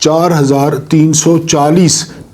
4340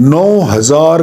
9000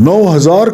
9000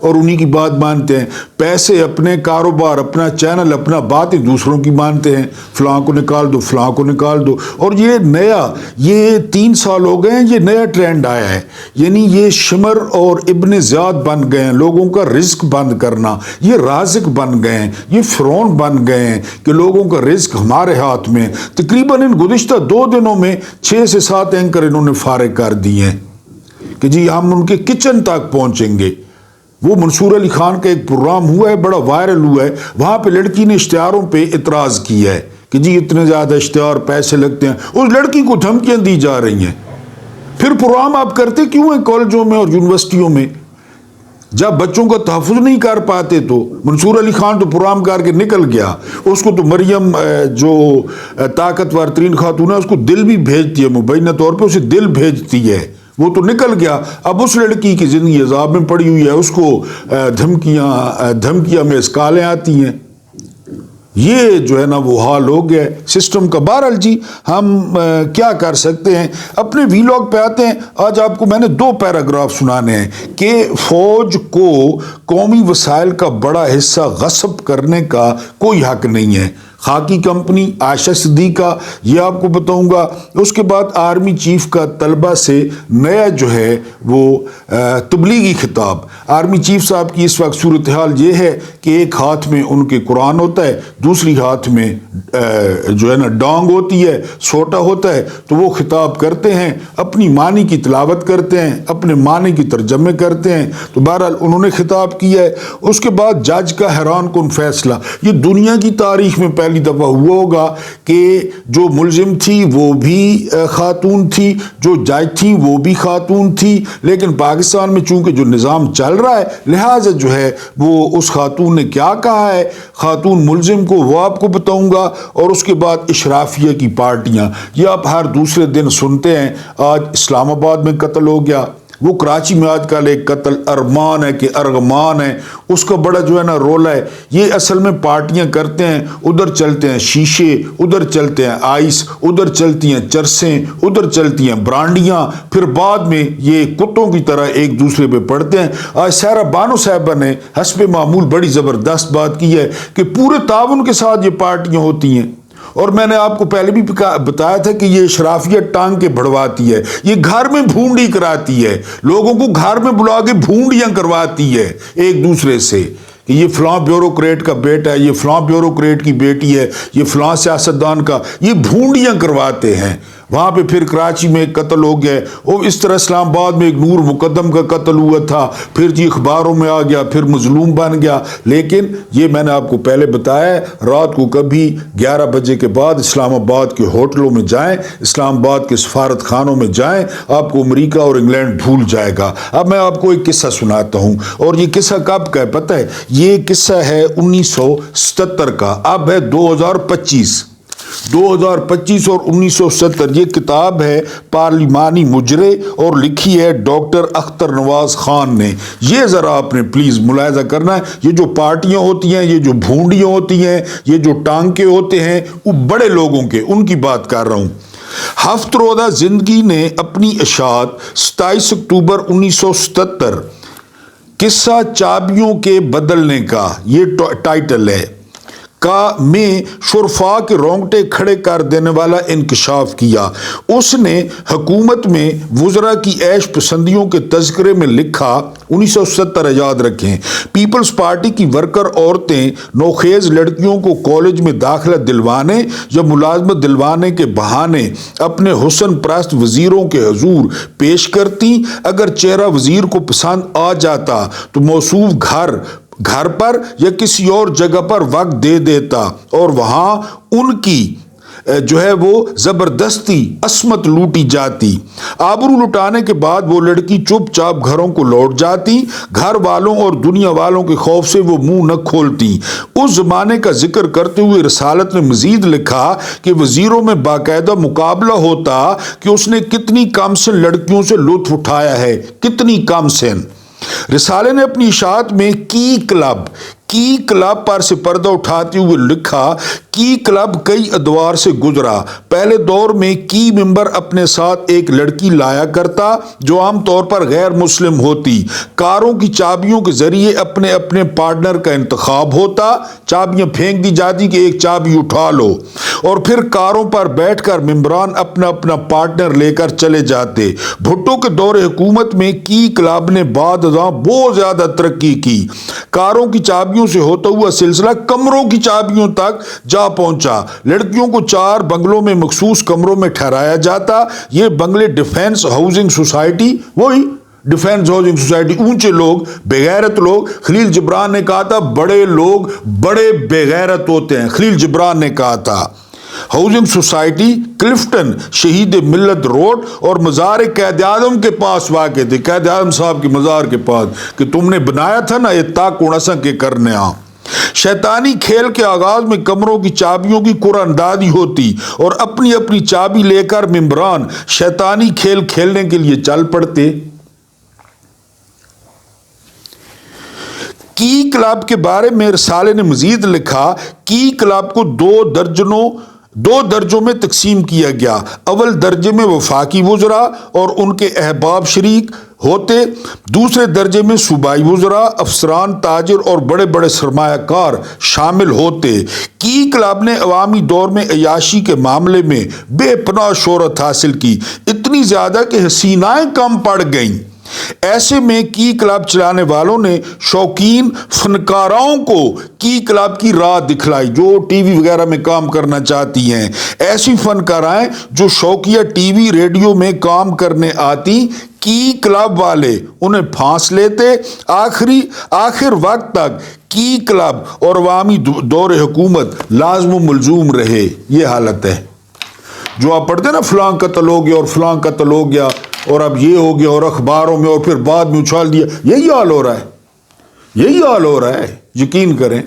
اور انہی کی بات مانتے ہیں، پیسے اپنے، کاروبار اپنا، چینل اپنا، باتیں دوسروں کی مانتے ہیں، فلاں کو نکال دو، فلاں کو نکال دو۔ اور یہ نیا، یہ 3 سال ہو گئے ہیں، یہ نیا ٹرینڈ آیا ہے، یعنی یہ شمر اور ابن زیاد بن گئے ہیں، لوگوں کا رزق بند کرنا، یہ رازق بن گئے ہیں، یہ فرعون بن گئے ہیں کہ لوگوں کا رزق ہمارے ہاتھ میں۔ تقریباً ان گزشتہ 2 دنوں میں 6 سے 7 اینکر انہوں نے فارغ کر دیے ہیں کہ جی ہم ان کے کچن تک پہنچیں گے۔ وہ منصور علی خان کا ایک پروگرام ہوا ہے، بڑا وائرل ہوا ہے، وہاں پہ لڑکی نے اشتہاروں پہ اعتراض کیا ہے کہ جی اتنے زیادہ اشتہار، پیسے لگتے ہیں، اس لڑکی کو دھمکیاں دی جا رہی ہیں۔ پھر پروگرام آپ کرتے کیوں ہیں کالجوں میں اور یونیورسٹیوں میں؟ جب بچوں کا تحفظ نہیں کر پاتے تو منصور علی خان تو پروگرام کر کے نکل گیا، اس کو تو مریم جو طاقتور ترین خاتون ہے اس کو دل بھی بھیجتی ہے، مبینہ طور پہ اسے دل بھیجتی ہے، وہ تو نکل گیا۔ اب اس لڑکی کی زندگی عذاب میں پڑی ہوئی ہے، اس کو دھمکیاں میں اسکالیں آتی ہیں۔ یہ جو ہے نا وہ حال ہو گیا سسٹم کا۔ بہرحال جی ہم کیا کر سکتے ہیں، اپنے ویلاگ پہ آتے ہیں۔ آج آپ کو میں نے 2 پیراگراف سنانے ہیں کہ فوج کو قومی وسائل کا بڑا حصہ غصب کرنے کا کوئی حق نہیں ہے۔ خاکی کمپنی، عائشہ صدیقہ، یہ آپ کو بتاؤں گا۔ اس کے بعد آرمی چیف کا طلبہ سے نیا جو ہے وہ تبلیغی خطاب۔ آرمی چیف صاحب کی اس وقت صورتحال یہ ہے کہ ایک ہاتھ میں ان کے قرآن ہوتا ہے، دوسری ہاتھ میں جو ہے نا ڈانگ ہوتی ہے، سوٹا ہوتا ہے، تو وہ خطاب کرتے ہیں، اپنی معنی کی تلاوت کرتے ہیں، اپنے معنی کی ترجمے کرتے ہیں۔ تو بہرحال انہوں نے خطاب کیا ہے۔ اس کے بعد جج کا حیران کن فیصلہ، یہ دنیا کی تاریخ میں پہلی دفعہ ہوا ہوگا کہ جو ملزم تھی وہ بھی خاتون تھی، جو جج تھی وہ بھی خاتون تھی، لیکن پاکستان میں چونکہ جو نظام چل رہا ہے لہٰذا جو ہے وہ اس خاتون نے کیا کہا ہے خاتون ملزم کو وہ آپ کو بتاؤں گا۔ اور اس کے بعد اشرافیہ کی پارٹیاں، یہ آپ ہر دوسرے دن سنتے ہیں۔ آج اسلام آباد میں قتل ہو گیا، وہ کراچی میں آج کل ایک قتل ارمان ہے کہ ارغمان ہے، اس کا بڑا جو ہے نا رولا ہے۔ یہ اصل میں پارٹیاں کرتے ہیں، ادھر چلتے ہیں شیشے، ادھر چلتے ہیں آئس، ادھر چلتی ہیں چرسیں، ادھر چلتی ہیں برانڈیاں، پھر بعد میں یہ کتوں کی طرح ایک دوسرے پہ پڑتے ہیں۔ آج سارا بانو صاحبہ نے حسب معمول بڑی زبردست بات کی ہے کہ پورے تعاون کے ساتھ یہ پارٹیاں ہوتی ہیں۔ اور میں نے آپ کو پہلے بھی بتایا تھا کہ یہ اشرافیہ ٹانگ کے بڑھواتی ہے، یہ گھر میں بھونڈی کراتی ہے، لوگوں کو گھر میں بلا کے بھونڈیاں کرواتی ہے ایک دوسرے سے کہ یہ فلاں بیوروکریٹ کا بیٹا ہے، یہ فلاں بیوروکریٹ کی بیٹی ہے، یہ فلاں سیاستدان کا، یہ بھونڈیاں کرواتے ہیں۔ وہاں پہ پھر کراچی میں ایک قتل ہو گیا، اور اس طرح اسلام آباد میں ایک نور مقدم کا قتل ہوا تھا، پھر جی اخباروں میں آ گیا، پھر مظلوم بن گیا۔ لیکن یہ میں نے آپ کو پہلے بتایا ہے، رات کو کبھی 11 بجے کے بعد اسلام آباد کے ہوٹلوں میں جائیں، اسلام آباد کے سفارت خانوں میں جائیں، آپ کو امریکہ اور انگلینڈ بھول جائے گا۔ اب میں آپ کو ایک قصہ سناتا ہوں، اور یہ قصہ کب کا ہے پتہ ہے؟ یہ قصہ ہے 1977 کا، اب ہے 2025 اور 1970۔ یہ کتاب ہے پارلیمانی مجرے اور لکھی ہے ڈاکٹر اختر نواز خان نے۔ یہ ذرا آپ نے پلیز ملاحظہ کرنا ہے، یہ جو پارٹیاں ہوتی ہیں، یہ جو بھونڈیاں ہوتی ہیں، یہ جو ٹانکے ہوتے ہیں، وہ بڑے لوگوں کے، ان کی بات کر رہا ہوں۔ ہفت روزہ زندگی نے اپنی اشاعت 27 اکتوبر 1977، قصہ چابیوں کے بدلنے کا، یہ ٹائٹل ہے، میں شرفا کے رونگٹے کھڑے کر دینے والا انکشاف کیا۔ اس نے حکومت میں وزراء کی عیش پسندیوں کے تذکرے میں لکھا، 1970 یاد رکھیں، پیپلز پارٹی کی ورکر عورتیں نوخیز لڑکیوں کو کالج میں داخلہ دلوانے یا ملازمت دلوانے کے بہانے اپنے حسن پرست وزیروں کے حضور پیش کرتی۔ اگر چہرہ وزیر کو پسند آ جاتا تو موصوف گھر پر یا کسی اور جگہ پر وقت دے دیتا، اور وہاں ان کی جو ہے وہ زبردستی عصمت لوٹی جاتی۔ آبرو لٹانے کے بعد وہ لڑکی چپ چاپ گھروں کو لوٹ جاتی، گھر والوں اور دنیا والوں کے خوف سے وہ منہ نہ کھولتی۔ اس زمانے کا ذکر کرتے ہوئے رسالت نے مزید لکھا کہ وزیروں میں باقاعدہ مقابلہ ہوتا کہ اس نے کتنی کم سن لڑکیوں سے لطف اٹھایا ہے، کتنی کم سن۔ رسالے نے اپنی اشاعت میں کی کلب پر سے پردہ اٹھاتے ہوئے لکھا، کی کلب کئی ادوار سے گزرا۔ پہلے دور میں کی ممبر اپنے ساتھ ایک لڑکی لایا کرتا جو عام طور پر غیر مسلم ہوتی۔ کاروں کی چابیوں کے ذریعے اپنے اپنے پارٹنر کا انتخاب ہوتا، چابیاں پھینک دی جاتی کہ ایک چابی اٹھا لو، اور پھر کاروں پر بیٹھ کر ممبران اپنا اپنا پارٹنر لے کر چلے جاتے۔ بھٹو کے دور حکومت میں کی کلب نے بعد ازاں بہت زیادہ ترقی کی۔ کاروں کی چابیوں سے ہوتا ہوا سلسلہ کمروں کی چابیوں تک جا پہنچا۔ لڑکیوں کو 4 بنگلوں میں مخصوص کمروں میں ٹھہرایا جاتا۔ یہ بنگلے ڈیفنس ہاؤسنگ سوسائٹی، وہی ڈیفنس ہاؤسنگ سوسائٹی، اونچے لوگ، بےغیرت لوگ۔ خلیل جبران نے کہا تھا بڑے لوگ بڑے بےغیرت ہوتے ہیں، خلیل جبران نے کہا تھا۔ ہاؤسنگ سوسائٹی کلفٹن شہید ملت روڈ اور مزار قائد اعظم کے پاس واقع تھے، قائد اعظم صاحب کے مزار کے پاس، کہ تم نے بنایا تھا نا یہ تاکونسا کے کرنے آ۔ شیطانی کھیل کے آغاز میں کمروں کی چابیوں کی قرعہ اندازی ہوتی اور اپنی اپنی چابی لے کر ممبران شیطانی کھیل کھیلنے کے لیے چل پڑتے۔ کی کلب کے بارے میں رسالے نے مزید لکھا، کی کلب کو دو درجوں میں تقسیم کیا گیا۔ اول درجے میں وفاقی وزراء اور ان کے احباب شریک ہوتے، دوسرے درجے میں صوبائی وزراء، افسران، تاجر اور بڑے بڑے سرمایہ کار شامل ہوتے۔ کی کلب نے عوامی دور میں عیاشی کے معاملے میں بے پناہ شہرت حاصل کی، اتنی زیادہ کہ حسینائیں کم پڑ گئیں۔ ایسے میں کی کلب چلانے والوں نے شوقین فنکاروں کو کی کلب کی راہ دکھلائی، جو ٹی وی وغیرہ میں کام کرنا چاہتی ہیں۔ ایسی فنکارائیں جو شوقیہ ٹی وی ریڈیو میں کام کرنے آتی، کی کلب والے انہیں پھانس لیتے۔ آخر وقت تک کی کلب اور عوامی دور حکومت لازم و ملزوم رہے۔ یہ حالت ہے جو آپ پڑھتے ہیں نا، فلاں قتل ہو گیا اور فلاں قتل ہو گیا اور اب یہ ہو گیا اور اخباروں میں، اور پھر بعد میں اچھال دیا۔ یہی حال ہو رہا ہے، یہی حال ہو رہا ہے، یقین کریں۔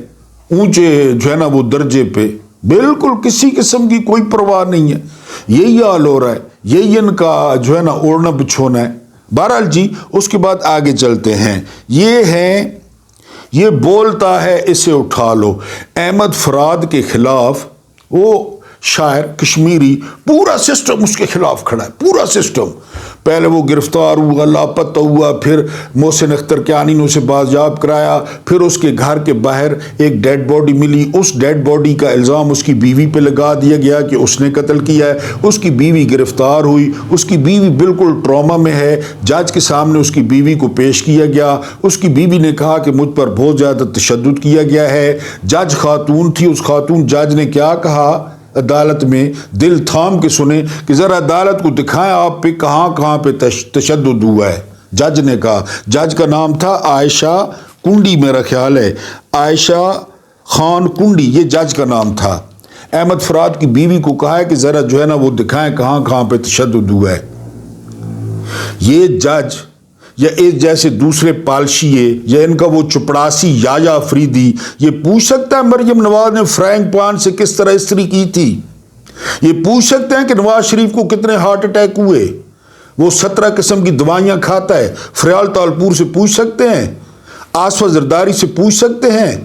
اونچے جو ہے نا وہ درجے پہ بالکل کسی قسم کی کوئی پرواہ نہیں ہے، یہی حال ہو رہا ہے، یہی ان کا جو ہے نا اوڑھنا بچھونا ہے۔ بہرحال جی، اس کے بعد آگے چلتے ہیں۔ یہ بولتا ہے اسے اٹھا لو، احمد فراد کے خلاف، وہ شاعر کشمیری، پورا سسٹم اس کے خلاف کھڑا ہے، پورا سسٹم۔ پہلے وہ گرفتار ہوا، لاپتہ ہوا، پھر محسن اختر کیانی نے اسے بازیاب کرایا، پھر اس کے گھر کے باہر ایک ڈیڈ باڈی ملی، اس ڈیڈ باڈی کا الزام اس کی بیوی پہ لگا دیا گیا کہ اس نے قتل کیا ہے۔ اس کی بیوی گرفتار ہوئی، اس کی بیوی بالکل ٹراما میں ہے، جج کے سامنے اس کی بیوی کو پیش کیا گیا۔ اس کی بیوی نے کہا کہ مجھ پر بہت زیادہ تشدد کیا گیا ہے۔ جج خاتون تھی، اس خاتون جج نے کیا کہا عدالت میں، دل تھام کے سنیں کہ ذرا عدالت کو دکھائیں آپ پہ کہاں کہاں پہ تشدد ہوا ہے۔ جج نے کہا، جج کا نام تھا عائشہ کنڈی، میرا خیال ہے عائشہ خان کنڈی، یہ جج کا نام تھا۔ احمد فراد کی بیوی کو کہا ہے کہ ذرا جو ہے نا وہ دکھائیں کہاں کہاں پہ تشدد ہوا ہے۔ یہ جج یا اس جیسے دوسرے پالشیے یا ان کا وہ چپڑاسی یایا افریدی یہ پوچھ سکتا ہے مریم نواز نے فرینک پان سے کس طرح استری کی تھی؟ یہ پوچھ سکتے ہیں کہ نواز شریف کو کتنے ہارٹ اٹیک ہوئے؟ وہ 17 قسم کی دوائیاں کھاتا ہے۔ فریال تالپور سے پوچھ سکتے ہیں، آصفہ زرداری سے پوچھ سکتے ہیں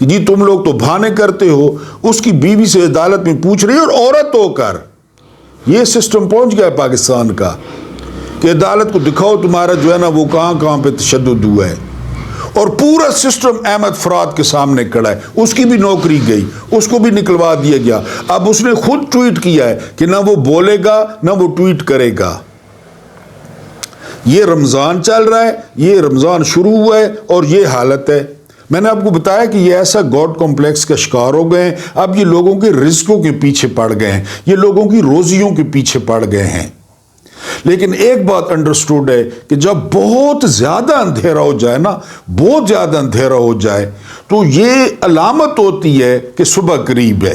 کہ جی تم لوگ تو بہانے کرتے ہو؟ اس کی بیوی سے عدالت میں پوچھ رہی ہے، اور عورت ہو کر۔ یہ سسٹم پہنچ گیا ہے پاکستان کا کہ عدالت کو دکھاؤ تمہارا جو ہے نا وہ کہاں کہاں پہ تشدد ہوا ہے، اور پورا سسٹم احمد فراد کے سامنے کھڑا ہے۔ اس کی بھی نوکری گئی، اس کو بھی نکلوا دیا گیا۔ اب اس نے خود ٹویٹ کیا ہے کہ نہ وہ بولے گا نہ وہ ٹویٹ کرے گا۔ یہ رمضان چل رہا ہے، یہ رمضان شروع ہوا ہے اور یہ حالت ہے۔ میں نے آپ کو بتایا کہ یہ ایسا گاڈ کمپلیکس کا شکار ہو گئے ہیں، اب یہ لوگوں کے رزقوں کے پیچھے پڑ گئے ہیں، یہ لوگوں کی روزیوں کے پیچھے پڑ گئے ہیں۔ لیکن ایک بات انڈرسٹوڈ ہے کہ جب بہت زیادہ اندھیرا ہو جائے نا، بہت زیادہ اندھیرا ہو جائے تو یہ علامت ہوتی ہے کہ صبح قریب ہے۔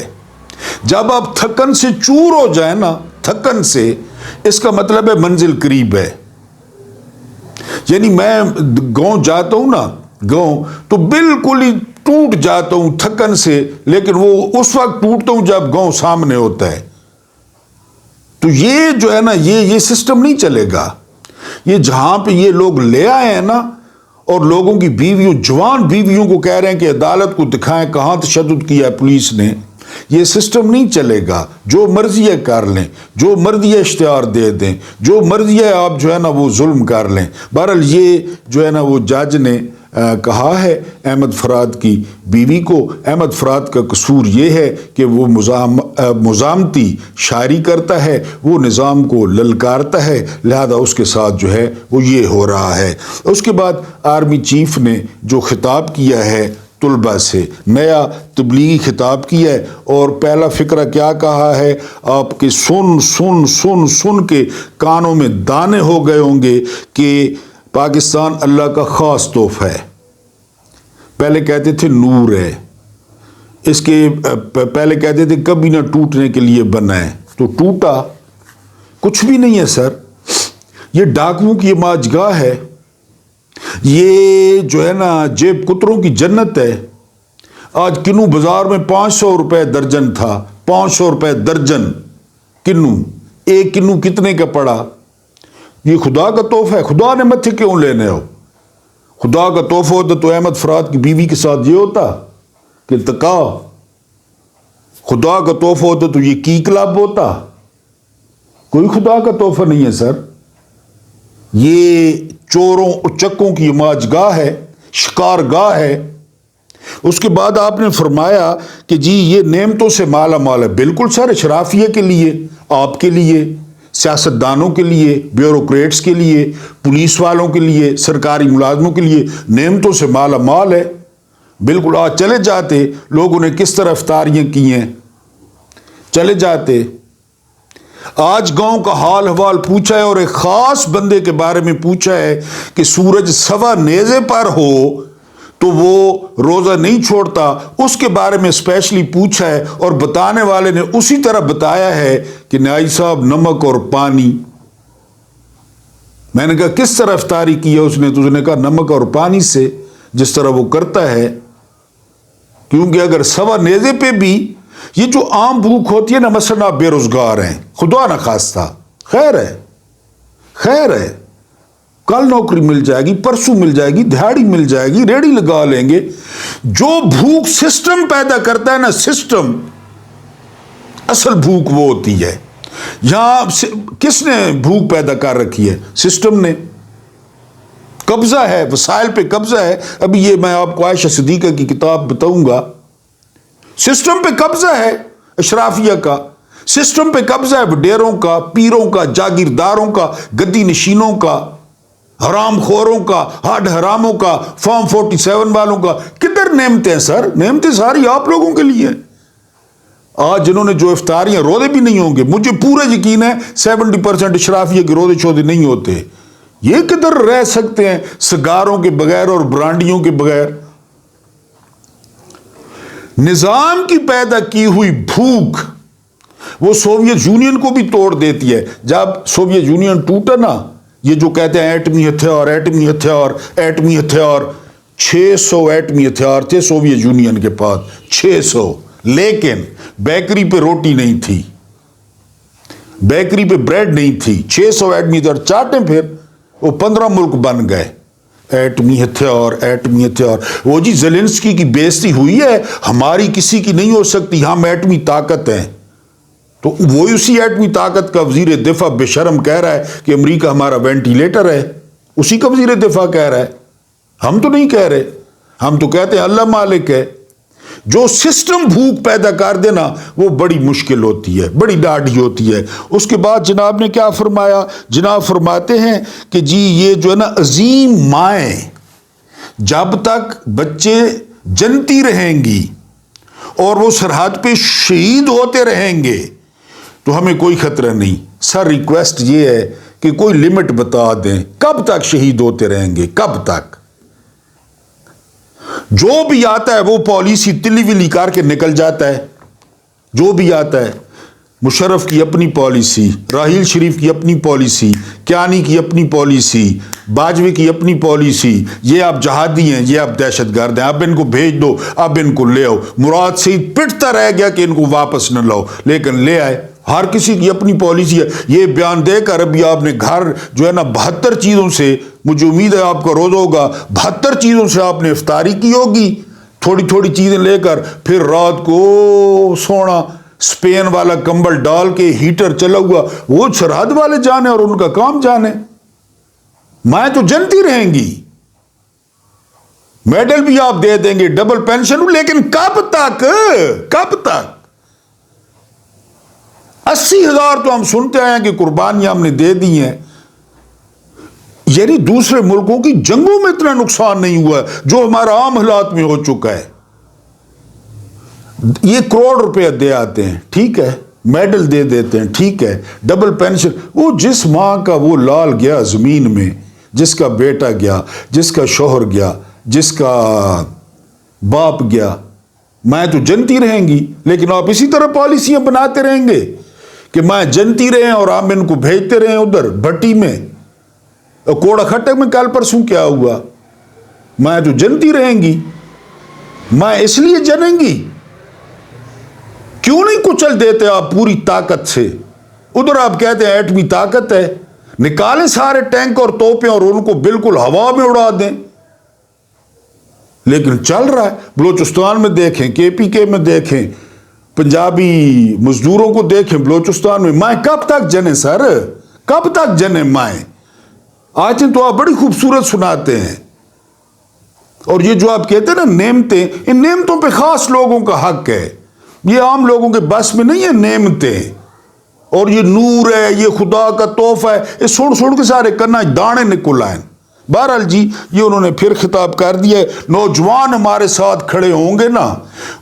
جب آپ تھکن سے چور ہو جائے نا، تھکن سے، اس کا مطلب ہے منزل قریب ہے۔ یعنی میں گاؤں جاتا ہوں نا، گاؤں تو بالکل ہی ٹوٹ جاتا ہوں تھکن سے، لیکن وہ اس وقت ٹوٹتا ہوں جب گاؤں سامنے ہوتا ہے۔ تو یہ جو ہے نا یہ سسٹم نہیں چلے گا۔ یہ جہاں پہ یہ لوگ لے آئے ہیں نا، اور لوگوں کی بیویوں، جوان بیویوں کو کہہ رہے ہیں کہ عدالت کو دکھائیں کہاں تشدد کیا ہے پولیس نے، یہ سسٹم نہیں چلے گا. جو مرضی ہے کر لیں, جو مرضی ہے اشتہار دے دیں, جو مرضی ہے آپ جو ہے نا وہ ظلم کر لیں. بہرحال یہ جو ہے نا وہ جج نے کہا ہے احمد فرات کی بیوی کو. احمد فرات کا قصور یہ ہے کہ وہ مزاحمتی شاعری کرتا ہے, وہ نظام کو للکارتا ہے, لہذا اس کے ساتھ جو ہے وہ یہ ہو رہا ہے. اس کے بعد آرمی چیف نے جو خطاب کیا ہے طلبہ سے, نیا تبلیغی خطاب کیا ہے, اور پہلا فقرہ کیا کہا ہے آپ کے سن سن سن سن کے کانوں میں دانے ہو گئے ہوں گے کہ پاکستان اللہ کا خاص تحفہ ہے. پہلے کہتے تھے نور ہے, اس کے پہلے کہتے تھے کبھی نہ ٹوٹنے کے لیے بنا ہے, تو ٹوٹا کچھ بھی نہیں ہے سر. یہ ڈاکوؤں کی ماجگاہ ہے, یہ جو ہے نا جیب کتروں کی جنت ہے. آج کنو بازار میں 500 روپے درجن تھا, 500 روپے درجن کنو. ایک کنو کتنے کا پڑا؟ یہ خدا کا تحفہ ہے. خدا نے متھے کیوں لینے ہو؟ خدا کا تحفہ ہوتا تو احمد فرات کی بیوی کے ساتھ یہ ہوتا کہ تقا. خدا کا تحفہ ہوتا تو یہ کی کلب ہوتا. کوئی خدا کا تحفہ نہیں ہے سر. یہ چوروں اچکوں کی ماجگاہ ہے, شکار گاہ ہے. اس کے بعد آپ نے فرمایا کہ جی یہ نعمتوں سے مالا مال ہے. بالکل سر, اشرافیہ کے لیے, آپ کے لیے, سیاستدانوں کے لیے, بیوروکریٹس کے لیے, پولیس والوں کے لیے, سرکاری ملازموں کے لیے نعمتوں سے مالا مال ہے. بالکل. آج چلے جاتے لوگوں نے کس طرح افطاریاں کی ہیں, چلے جاتے. آج گاؤں کا حال حوال پوچھا ہے, اور ایک خاص بندے کے بارے میں پوچھا ہے کہ سورج سوا نیزے پر ہو تو وہ روزہ نہیں چھوڑتا. اس کے بارے میں اسپیشلی پوچھا ہے, اور بتانے والے نے اسی طرح بتایا ہے کہ نائی صاحب نمک اور پانی. میں نے کہا کس طرح افطاری کی ہے اس نے؟ تو اس نے کہا نمک اور پانی سے, جس طرح وہ کرتا ہے. کیونکہ اگر سوا نیزے پہ بھی یہ جو عام بھوک ہوتی ہے نا, مثلا آپ بے روزگار ہیں, خدا نہ خواستہ, خیر ہے, خیر ہے, کل نوکری مل جائے گی, پرسوں مل جائے گی, دہاڑی مل جائے گی, ریڑھی لگا لیں گے. جو بھوک سسٹم پیدا کرتا ہے نا, سسٹم, اصل بھوک وہ ہوتی ہے. یہاں کس نے بھوک پیدا کر رکھی ہے؟ سسٹم نے. قبضہ ہے, وسائل پہ قبضہ ہے. ابھی یہ میں آپ کو عائشہ صدیقہ کی کتاب بتاؤں گا. سسٹم پہ قبضہ ہے اشرافیہ کا, سسٹم پہ قبضہ ہے وڈیروں کا, پیروں کا, جاگیرداروں کا, گدی نشینوں کا, حرام خوروں کا, ہڈ حراموں کا, فارم 47 والوں کا. کدھر نعمتیں ہیں سر؟ نعمتیں ساری آپ لوگوں کے لیے. آج جنہوں نے جو افطاریاں, روزے بھی نہیں ہوں گے, مجھے پورا یقین ہے 70% اشرافیہ کے روزے شودے نہیں ہوتے. یہ کدھر رہ سکتے ہیں سگاروں کے بغیر اور برانڈیوں کے بغیر؟ نظام کی پیدا کی ہوئی بھوک وہ سوویت یونین کو بھی توڑ دیتی ہے. جب سوویت یونین ٹوٹا نا, یہ جو کہتے ہیں ایٹمی ہتھیار, ایٹمی ہتھیار, ایٹمی ہتھیار, 600 ایٹمی ہتھیار تھے سوویت یونین کے پاس, 600. لیکن بیکری پہ روٹی نہیں تھی, بیکری پہ بریڈ نہیں تھی. 600 ایٹمی ہتھیار چاٹیں, پھر وہ 15 ملک بن گئے. ایٹمی ہتھیار, ایٹمی ہتھیار. وہ جی زیلنسکی کی بےزتی ہوئی ہے, ہماری کسی کی نہیں ہو سکتی, ہم ایٹمی طاقت ہیں. تو وہی اسی ایٹمی طاقت کا وزیر دفاع بے شرم کہہ رہا ہے کہ امریکہ ہمارا وینٹیلیٹر ہے. اسی کا وزیر دفاع کہہ رہا ہے, ہم تو نہیں کہہ رہے. ہم تو کہتے ہیں اللہ مالک ہے. جو سسٹم بھوک پیدا کر دینا وہ بڑی مشکل ہوتی ہے, بڑی ڈاڑھی ہوتی ہے. اس کے بعد جناب نے کیا فرمایا؟ جناب فرماتے ہیں کہ جی یہ جو ہے نا عظیم مائیں جب تک بچے جنتی رہیں گی اور وہ سرحد پہ شہید ہوتے رہیں گے تو ہمیں کوئی خطرہ نہیں. سر ریکویسٹ یہ ہے کہ کوئی لمٹ بتا دیں, کب تک شہید ہوتے رہیں گے, کب تک؟ جو بھی آتا ہے وہ پالیسی تلی ولی کر کے نکل جاتا ہے. جو بھی آتا ہے, مشرف کی اپنی پالیسی, راحیل شریف کی اپنی پالیسی, کیانی کی اپنی پالیسی, باجوے کی اپنی پالیسی. یہ آپ جہادی ہیں, یہ آپ دہشت گرد ہیں, اب ان کو بھیج دو, اب ان کو لے آؤ. مراد سعید پٹتا رہ گیا کہ ان کو واپس نہ لاؤ, لیکن لے آئے. ہر کسی کی اپنی پالیسی ہے. یہ بیان دے کر ابھی آپ نے گھر جو ہے نا 72 چیزوں سے, مجھے امید ہے آپ کا روزہ ہوگا, 72 چیزوں سے آپ نے افطاری کی ہوگی. تھوڑی تھوڑی چیزیں لے کر پھر رات کو سونا اسپین والا کمبل ڈال کے ہیٹر چلا ہوا، وہ سرحد والے جانے اور ان کا کام جانے. مائیں تو جنتی رہیں گی، میڈل بھی آپ دے دیں گے، ڈبل پینشن، لیکن کب تک؟ کب تک؟ 80,000 تو ہم سنتے ہیں کہ قربانیاں ہم نے دے دی ہیں. یعنی دوسرے ملکوں کی جنگوں میں اتنا نقصان نہیں ہوا جو ہمارا عام حالات میں ہو چکا ہے. یہ کروڑ روپے دے آتے ہیں، ٹھیک ہے، میڈل دے دیتے ہیں، ٹھیک ہے، ڈبل پینشن. وہ جس ماں کا وہ لال گیا زمین میں، جس کا بیٹا گیا، جس کا شوہر گیا، جس کا باپ گیا، مائیں تو جنتی رہیں گی. لیکن آپ اسی طرح پالیسیاں بناتے رہیں گے کہ مائیں جنتی رہیں اور آپ ان کو بھیجتے رہیں ادھر بھٹی میں. کوڑا کھٹک میں کل پرسوں کیا ہوا؟ مائیں تو جنتی رہیں گی. مائیں اس لیے جنیں گی. کیوں نہیں کچل دیتے آپ پوری طاقت سے؟ ادھر آپ کہتے ہیں ایٹمی طاقت ہے، نکالیں سارے ٹینک اور توپیں اور ان کو بالکل ہوا میں اڑا دیں. لیکن چل رہا ہے. بلوچستان میں دیکھیں، کے پی کے میں دیکھیں، پنجابی مزدوروں کو دیکھیں بلوچستان میں. مائیں کب تک جنیں سر؟ کب تک جنیں مائیں؟ آج تو آپ بڑی خوبصورت سناتے ہیں، اور یہ جو آپ کہتے ہیں نا نعمتیں، ان نعمتوں پہ خاص لوگوں کا حق ہے. یہ عام لوگوں کے بس میں نہیں ہے نعمتیں. اور یہ نور ہے، یہ خدا کا تحفہ ہے، یہ سن کے سارے کنا دانے نکل آئیں. بہرحال جی، یہ انہوں نے پھر خطاب کر دیا ہے. نوجوان ہمارے ساتھ کھڑے ہوں گے نا،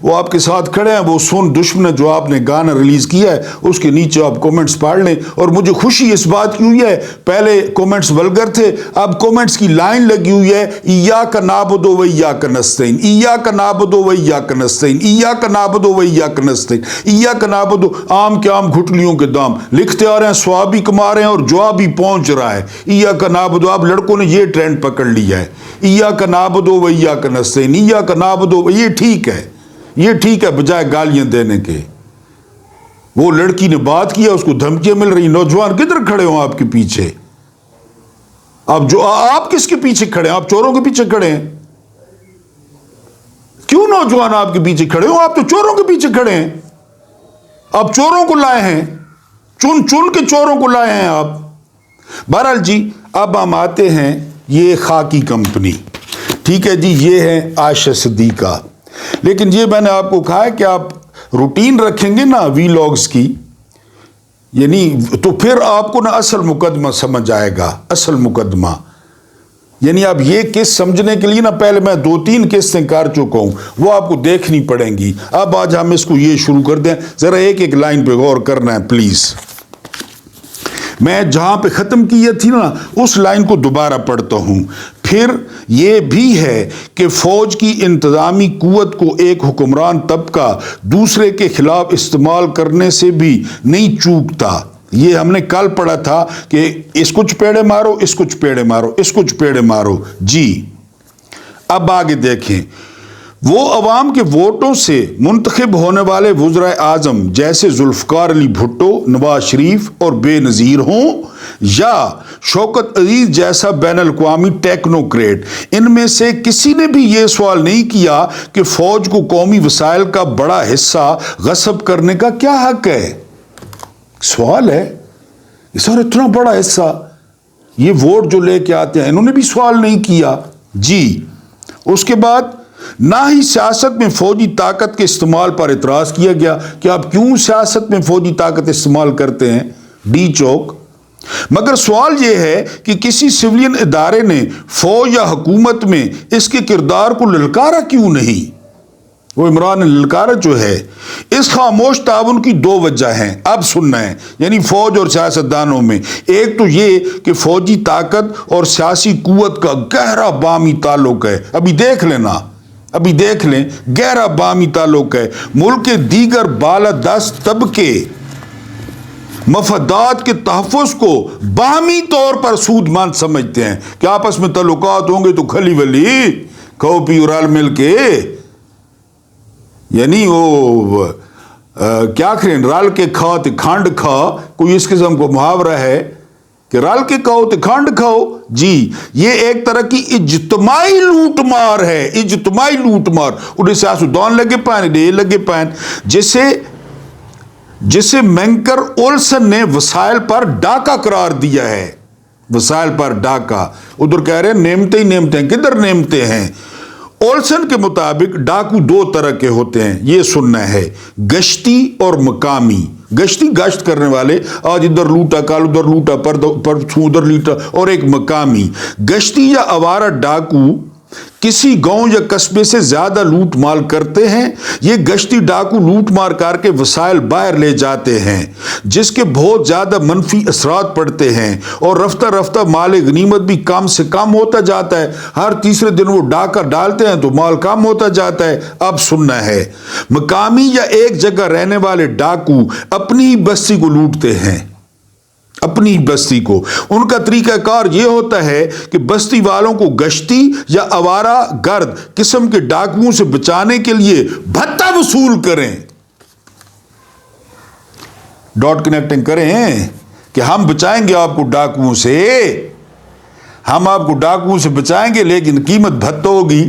وہ آپ کے ساتھ کھڑے ہیں. وہ سن دشمن جو آپ نے گانا ریلیز کیا ہے اس کے نیچے آپ کومنٹس پڑھ لیں. اور مجھے خوشی اس بات کی ہوئی ہے، پہلے کومنٹس ولگر تھے، اب کومنٹس کی لائن لگی ہوئی ہے، ایاک نعبد و ایاک نستعین، ایاک نعبد و ایاک نستعین، ایاک نعبد و ایاک نستعین، ایاک نعبد. عام کے عام گھٹلیوں کے دام لکھتے آ رہے ہیں، سواب بھی کما رہے ہیں اور جواب بھی پہنچ رہا ہے. ایاک نعبد. آپ لڑکوں نے یہ ٹرینڈ پکڑ لیا ہے، ایاک نعبد و ایاک نستعین، ایاک نعبد و. یہ ٹھیک ہے، یہ ٹھیک ہے، بجائے گالیاں دینے کے. وہ لڑکی نے بات کیا، اس کو دھمکیاں مل رہی. نوجوان کدھر کھڑے ہوں آپ کے پیچھے؟ آپ کس کے پیچھے کھڑے ہیں؟ آپ چوروں کے پیچھے کھڑے ہیں. کیوں نوجوان آپ کے پیچھے کھڑے ہوں؟ آپ تو چوروں کے پیچھے کھڑے ہیں. آپ چوروں کو لائے ہیں، چن کے چوروں کو لائے ہیں آپ. بہرحال جی، اب ہم آتے ہیں یہ خاکی کمپنی. ٹھیک ہے جی، یہ ہے عائشہ صدیقہ. لیکن یہ میں نے آپ کو کہا ہے کہ آپ روٹین رکھیں گے نا وی لاگز کی، یعنی تو پھر آپ کو نا اصل مقدمہ سمجھ آئے گا. اصل مقدمہ یعنی اب یہ قسط سمجھنے کے لیے نا پہلے میں 2-3 قسطیں کر چکا ہوں، وہ آپ کو دیکھنی پڑیں گی. اب آج ہم اس کو یہ شروع کر دیں. ذرا ایک ایک لائن پہ غور کرنا ہے پلیز. میں جہاں پہ ختم کی تھی نا اس لائن کو دوبارہ پڑھتا ہوں. پھر یہ بھی ہے کہ فوج کی انتظامی قوت کو ایک حکمران طبقہ دوسرے کے خلاف استعمال کرنے سے بھی نہیں چوکتا. یہ ہم نے کل پڑھا تھا کہ اس کو چپیڑے مارو، اس کو چپیڑے مارو، اس کو چپیڑے مارو. جی اب آگے دیکھیں. وہ عوام کے ووٹوں سے منتخب ہونے والے وزراء اعظم جیسے ذوالفقار علی بھٹو، نواز شریف اور بے نظیر ہوں، یا شوکت عزیز جیسا بین الاقوامی ٹیکنوکریٹ، ان میں سے کسی نے بھی یہ سوال نہیں کیا کہ فوج کو قومی وسائل کا بڑا حصہ غصب کرنے کا کیا حق ہے. سوال ہے سر، اتنا بڑا حصہ یہ ووٹ جو لے کے آتے ہیں انہوں نے بھی سوال نہیں کیا. جی اس کے بعد نہ ہی سیاست میں فوجی طاقت کے استعمال پر اعتراض کیا گیا کہ آپ کیوں سیاست میں فوجی طاقت استعمال کرتے ہیں. ڈی چوک. مگر سوال یہ ہے کہ کسی سولین ادارے نے فوج یا حکومت میں اس کے کردار کو للکارا کیوں نہیں؟ وہ عمران نے للکارا جو ہے. اس خاموش تعاون کی 2 وجہ ہیں، اب سننا ہے، یعنی فوج اور سیاستدانوں میں. ایک تو یہ کہ فوجی طاقت اور سیاسی قوت کا گہرا باہمی تعلق ہے. ابھی دیکھ لیں گہرا باہمی تعلق ہے. ملک کے دیگر بالادست طبقے مفادات کے تحفظ کو باہمی طور پر سود مند سمجھتے ہیں کہ آپس میں تعلقات ہوں گے تو کھلی ولی کھو پی رل مل کے، یعنی وہ کیا کریں، رل کے کھا تو کھنڈ کھا، کوئی اس قسم کو محاورہ ہے. کہ رل کے کھاؤ تو کھنڈ کھاؤ. جی یہ ایک طرح کی اجتماعی لوٹ مار ہے, اجتماعی لوٹ مار. انہیں سیاستدان لگے پائن, یہ لگے پائن, جسے مینکر اولسن نے وسائل پر ڈاکہ قرار دیا ہے. وسائل پر ڈاکہ, ادھر کہہ رہے ہیں نعمتیں ہی نعمتیں, کدھر نعمتیں ہیں. اولسن کے مطابق ڈاکو دو طرح کے ہوتے ہیں, یہ سننا ہے, گشتی اور مقامی. گشتی گشت کرنے والے, آج ادھر لوٹا کل ادھر لوٹا پرسوں ادھر لوٹا, اور ایک مقامی. گشتی یا آوارہ ڈاکو کسی گاؤں یا قصبے سے زیادہ لوٹ مال کرتے ہیں. یہ گشتی ڈاکو لوٹ مار کر کے وسائل باہر لے جاتے ہیں, جس کے بہت زیادہ منفی اثرات پڑتے ہیں, اور رفتہ رفتہ مال غنیمت بھی کم سے کم ہوتا جاتا ہے. ہر تیسرے دن وہ ڈاکہ ڈالتے ہیں تو مال کم ہوتا جاتا ہے. اب سننا ہے, مقامی یا ایک جگہ رہنے والے ڈاکو اپنی بستی کو لوٹتے ہیں, اپنی بستی کو. ان کا طریقہ کار یہ ہوتا ہے کہ بستی والوں کو گشتی یا آوارہ گرد قسم کے ڈاکوؤں سے بچانے کے لیے بھتہ وصول کریں. ڈاٹ کنیکٹنگ کریں کہ ہم بچائیں گے آپ کو ڈاکوؤں سے, ہم آپ کو ڈاکوؤں سے بچائیں گے, لیکن قیمت بھتہ ہوگی.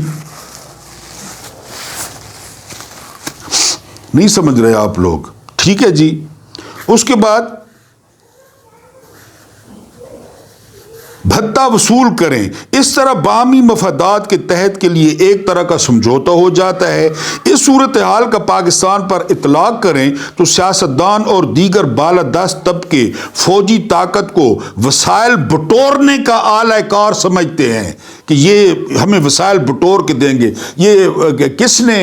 نہیں سمجھ رہے آپ لوگ, ٹھیک ہے جی. اس کے بعد بھتہ وصول کریں. اس طرح باہمی مفادات کے تحت کے لیے ایک طرح کا سمجھوتا ہو جاتا ہے. اس صورتحال کا پاکستان پر اطلاق کریں تو سیاستدان اور دیگر بالادست طبقے فوجی طاقت کو وسائل بٹورنے کا اعلی کار سمجھتے ہیں کہ یہ ہمیں وسائل بٹور کے دیں گے. یہ کس نے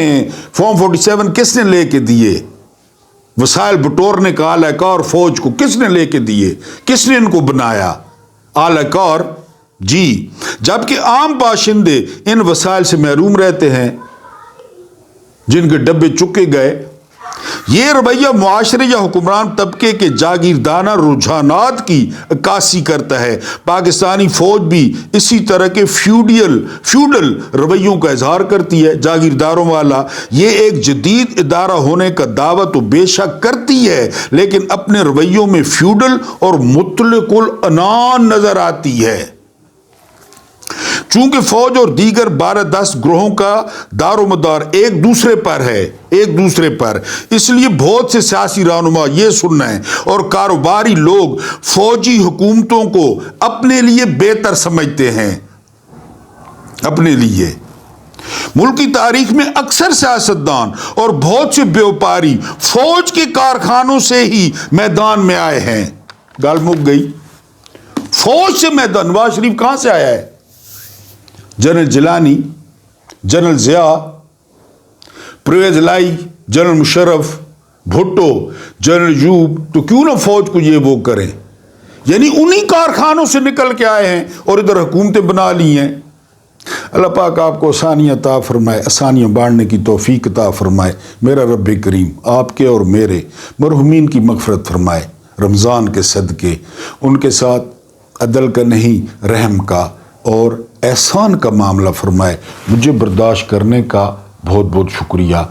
فارم 47 کس نے لے کے دیے؟ وسائل بٹورنے کا اعلی کار فوج کو کس نے لے کے دیے؟ کس نے ان کو بنایا اعلی کار؟ جی. جبکہ عام باشندے ان وسائل سے محروم رہتے ہیں جن کے ڈبے چکے گئے. یہ رویہ معاشرے یا حکمران طبقے کے جاگیردانہ رجحانات کی عکاسی کرتا ہے. پاکستانی فوج بھی اسی طرح کے فیوڈل رویوں کا اظہار کرتی ہے, جاگیرداروں والا. یہ ایک جدید ادارہ ہونے کا دعویٰ تو بے شک کرتی ہے, لیکن اپنے رویوں میں فیوڈل اور مطلق العنان نظر آتی ہے. چونکہ فوج اور دیگر بالادست گروہوں کا دار و مدار ایک دوسرے پر ہے, ایک دوسرے پر, اس لیے بہت سے سیاسی رہنما یہ سننا ہے اور کاروباری لوگ فوجی حکومتوں کو اپنے لیے بہتر سمجھتے ہیں. اپنے لیے ملکی تاریخ میں اکثر سیاستدان اور بہت سے بیوپاری فوج کے کارخانوں سے ہی میدان میں آئے ہیں. گال مک گئی. فوج سے میدان. نواز شریف کہاں سے آیا ہے؟ جنرل جیلانی, جنرل ضیاء, پرویز الہی, جنرل مشرف, بھٹو, جنرل ایوب. تو کیوں نہ فوج کو یہ وہ کریں؟ یعنی انہی کارخانوں سے نکل کے آئے ہیں اور ادھر حکومتیں بنا لی ہیں. اللہ پاک آپ کو آسانیاں عطا فرمائے, آسانیاں بانٹنے کی توفیق عطا فرمائے. میرا رب کریم آپ کے اور میرے مرحومین کی مغفرت فرمائے رمضان کے صدقے. ان کے ساتھ عدل کا نہیں رحم کا اور احسان کا معاملہ فرمائے. مجھے برداشت کرنے کا بہت بہت شکریہ.